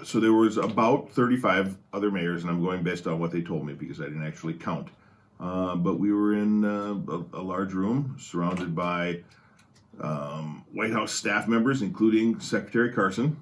So there was about 35 other mayors, and I'm going based on what they told me because I didn't actually count. But we were in a large room surrounded by White House staff members, including Secretary Carson.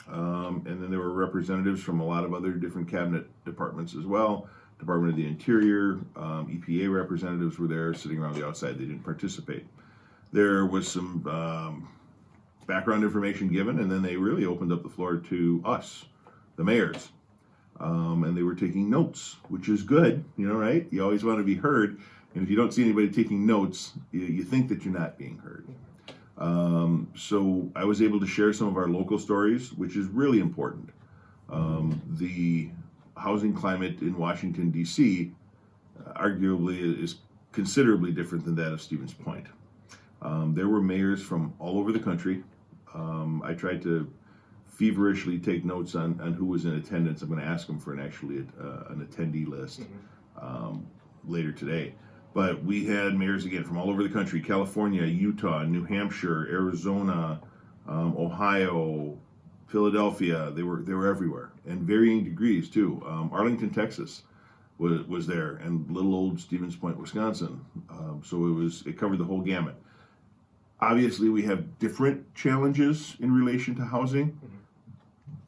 And then there were representatives from a lot of other different cabinet departments as well. Department of the Interior, EPA representatives were there sitting around the outside. They didn't participate. There was some background information given, and then they really opened up the floor to us, the mayors. And they were taking notes, which is good, right? You always want to be heard. And if you don't see anybody taking notes, you think that you're not being heard. So I was able to share some of our local stories, which is really important. The housing climate in Washington, D.C., arguably is considerably different than that of Stevens Point. There were mayors from all over the country. I tried to feverishly take notes on who was in attendance. I'm going to ask them for an attendee list later today. But we had mayors again from all over the country: California, Utah, New Hampshire, Arizona, Ohio, Philadelphia. They were everywhere, and varying degrees too. Arlington, Texas was there, and little old Stevens Point, Wisconsin. So it covered the whole gamut. Obviously, we have different challenges in relation to housing,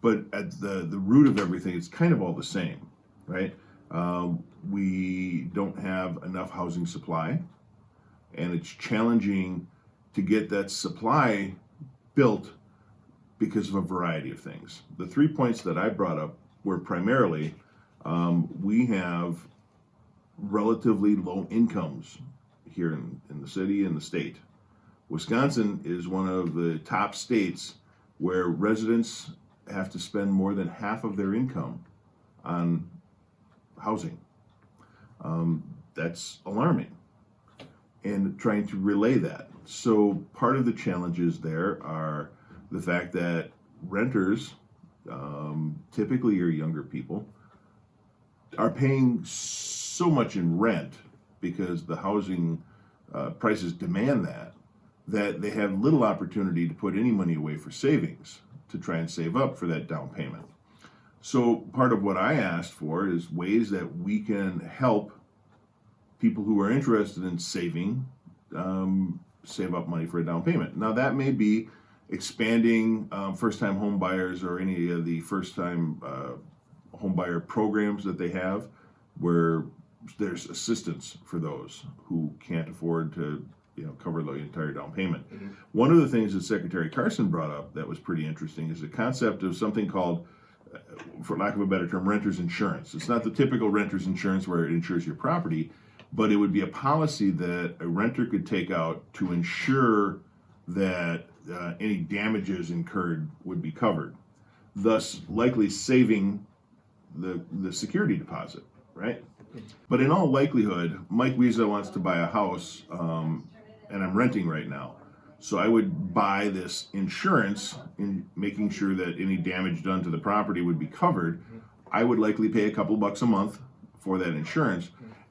but at the root of everything, it's kind of all the same, right? We don't have enough housing supply, and it's challenging to get that supply built because of a variety of things. The 3 points that I brought up were primarily we have relatively low incomes here in the city and the state. Wisconsin is one of the top states where residents have to spend more than half of their income on housing. That's alarming, and trying to relay that. So part of the challenges there are the fact that renters, typically your younger people, are paying so much in rent because the housing prices demand that they have little opportunity to put any money away for savings to try and save up for that down payment. So part of what I asked for is ways that we can help people who are interested in saving, save up money for a down payment. Now that may be expanding first-time home buyers or any of the first-time home buyer programs that they have, where there's assistance for those who can't afford to cover the entire down payment. Mm-hmm. One of the things that Secretary Carson brought up that was pretty interesting is the concept of something called, for lack of a better term, renter's insurance. It's not the typical renter's insurance where it insures your property, but it would be a policy that a renter could take out to ensure that any damages incurred would be covered, thus likely saving the security deposit, right? But in all likelihood, Mike Wiza wants to buy a house, and I'm renting right now. So I would buy this insurance in making sure that any damage done to the property would be covered. I would likely pay a couple bucks a month for that insurance.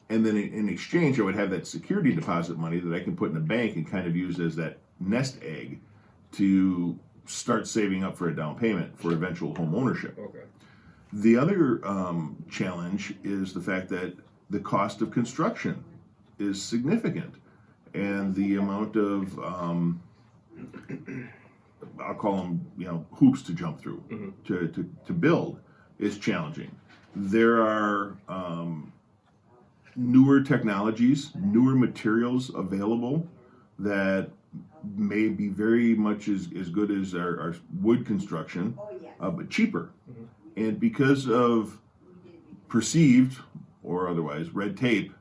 And then in exchange, I would have that security deposit money that I can put in a bank and kind of use as that nest egg to start saving up for a down payment for eventual home ownership. Okay. The other challenge is the fact that the cost of construction is significant, and the amount of I'll call them hoops to jump through to build is challenging. There are newer technologies, newer materials available that may be very much as good as our wood construction, but cheaper. And because of perceived or otherwise red tape,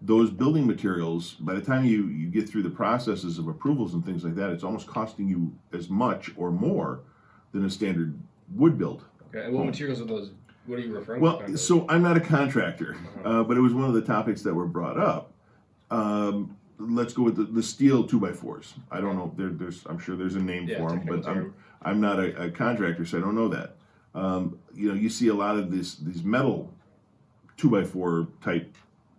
those building materials, by the time you get through the processes of approvals and things like that, it's almost costing you as much or more than a standard wood build. Okay, and what materials are those? What are you referring to? Well, so I'm not a contractor, but it was one of the topics that were brought up. Let's go with the steel 2x4s. I don't know. I'm sure there's a name for them, but I'm not a contractor, so I don't know that. You see a lot of these metal 2x4 type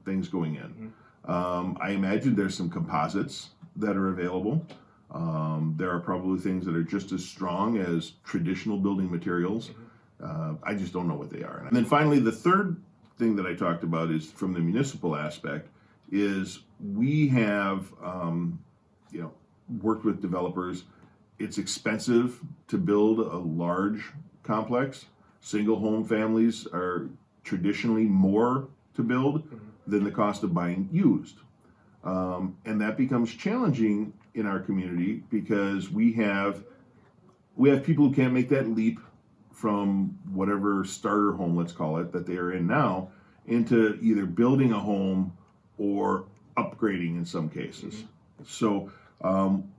things going in. I imagine there's some composites that are available. There are probably things that are just as strong as traditional building materials. I just don't know what they are. And then finally, the third thing that I talked about is from the municipal aspect is we have, worked with developers. It's expensive to build a large complex. Single home families are traditionally more to build than the cost of buying used. And that becomes challenging in our community because we have people who can't make that leap from whatever starter home, let's call it, that they are in now, into either building a home or upgrading in some cases. So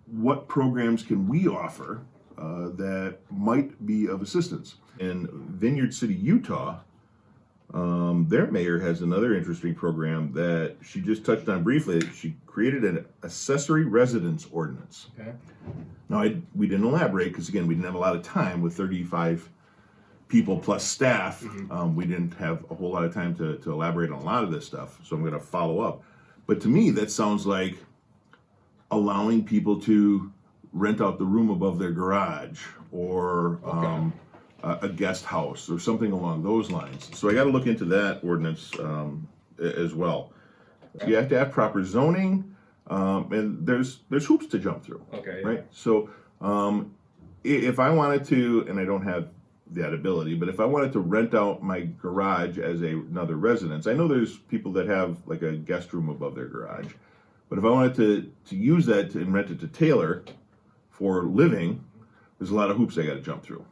what programs can we offer that might be of assistance? In Vineyard City, Utah, their mayor has another interesting program that she just touched on briefly. She created an accessory residence ordinance. Okay. Now, we didn't elaborate because, again, we didn't have a lot of time with 35 people plus staff. We didn't have a whole lot of time to elaborate on a lot of this stuff, so I'm going to follow up. But to me, that sounds like allowing people to rent out the room above their garage or a guest house or something along those lines. So I got to look into that ordinance as well. So you have to have proper zoning, and there's hoops to jump through. Okay. Right. So if I wanted to, and I don't have that ability, but if I wanted to rent out my garage as another residence, I know there's people that have like a guest room above their garage, but if I wanted to use that and rent it to Taylor for living, there's a lot of hoops I got to jump through.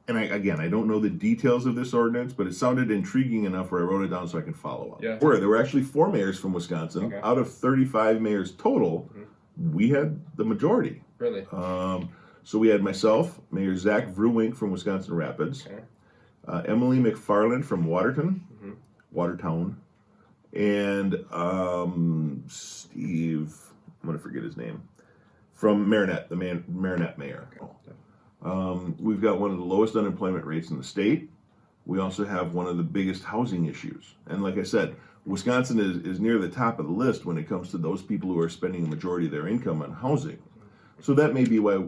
And I don't know the details of this ordinance, but it sounded intriguing enough where I wrote it down so I can follow up. Yeah. There were actually 4 mayors from Wisconsin. Okay. Out of 35 mayors total, we had the majority. Really? So we had myself, Mayor Zach Vrewink from Wisconsin Rapids, Okay. Emily McFarland from Watertown, and Steve, I'm going to forget his name, from Marinette, the Marinette mayor. Okay. We've got one of the lowest unemployment rates in the state. We also have one of the biggest housing issues. And like I said, Wisconsin is near the top of the list when it comes to those people who are spending the majority of their income on housing. So that may be why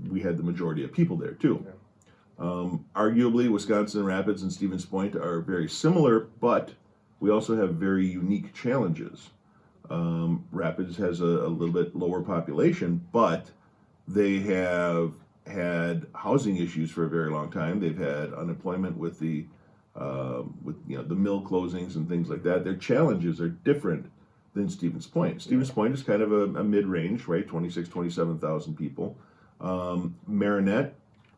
we had the majority of people there too. Arguably, Wisconsin Rapids and Stevens Point are very similar, but we also have very unique challenges. Rapids has a little bit lower population, but they have had housing issues for a very long time. They've had unemployment with the mill closings and things like that. Their challenges are different than Stevens Point. Stevens Point is kind of a mid-range, right? 26, 27,000 people. Marinette,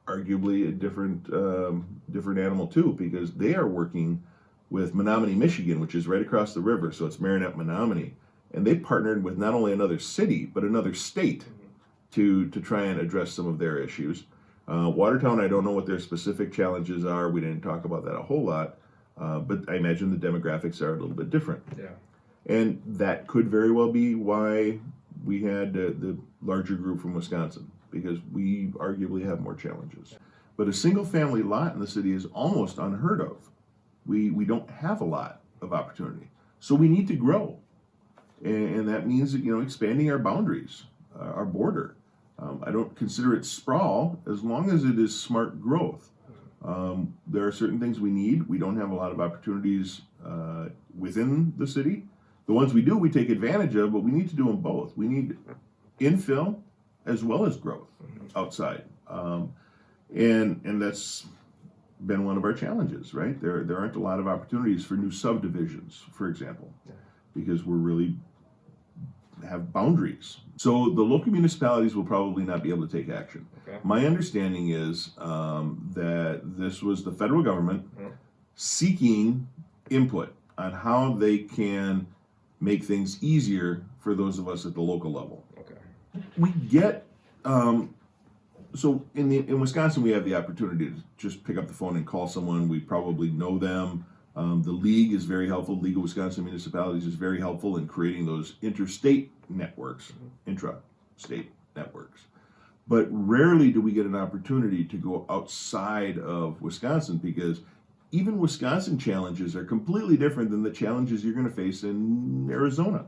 arguably a different animal too, because they are working with Menominee, Michigan, which is right across the river. So it's Marinette, Menominee, and they partnered with not only another city but another state to try and address some of their issues. Watertown, I don't know what their specific challenges are. We didn't talk about that a whole lot, but I imagine the demographics are a little bit different. Yeah. And that could very well be why we had the larger group from Wisconsin, because we arguably have more challenges. But a single family lot in the city is almost unheard of. We don't have a lot of opportunity. So we need to grow. And that means, expanding our boundaries, our border. I don't consider it sprawl as long as it is smart growth. There are certain things we need. We don't have a lot of opportunities within the city. The ones we do, we take advantage of, but we need to do them both. We need infill as well as growth outside. And that's been one of our challenges, right? There aren't a lot of opportunities for new subdivisions, for example, because we're really have boundaries. So the local municipalities will probably not be able to take action. Okay. My understanding is that this was the federal government seeking input on how they can make things easier for those of us at the local level. Okay. We get so in Wisconsin we have the opportunity to just pick up the phone and call someone. We probably know them. The league is very helpful. League of Wisconsin Municipalities is very helpful in creating those interstate networks, intra-state networks. But rarely do we get an opportunity to go outside of Wisconsin, because even Wisconsin challenges are completely different than the challenges you're going to face in Arizona.